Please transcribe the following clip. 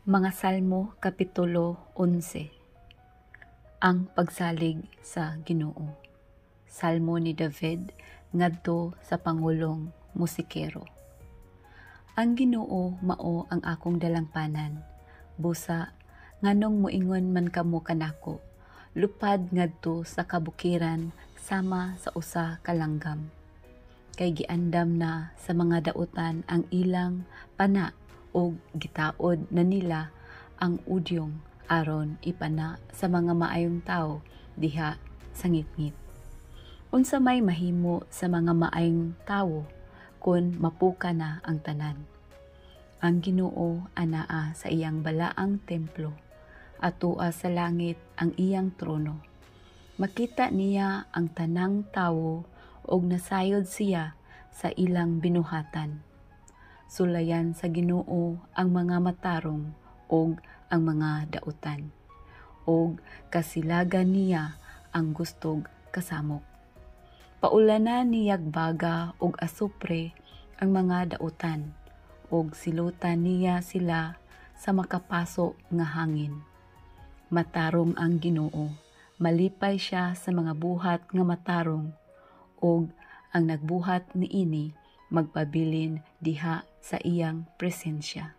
Mga Salmo Kapitulo 11. Ang pagsalig sa Ginoo. Salmo ni David ngadto sa pangulong musikero. Ang Ginoo mao ang akong dalangpanan. Busa nganong moingon man kamo kanako, lupad ngadto sa kabukiran sama sa usa ka langgam. Kay giandam na sa mga dautan ang ilang pana o gitaod na nila ang udyong aron ipana sa mga maayong tao diha sa ngitngit. Unsa may mahimo sa mga maayong tawo kun mapuka na ang tanan. Ang Ginoo anaa sa iyang balaang templo, atua sa langit ang iyang trono. Makita niya ang tanang tawo og nasayod siya sa ilang binuhatan. Sulayan sa Ginoo ang mga matarong og ang mga dautan, og kasilagan niya ang gustog kasamok. Paulanan niyag baga og asupre ang mga dautan, og silutan niya sila sa makapaso nga hangin. Matarong ang Ginoo, malipay siya sa mga buhat nga matarong, og ang nagbuhat niini magpabilin diha sa iyang presensya.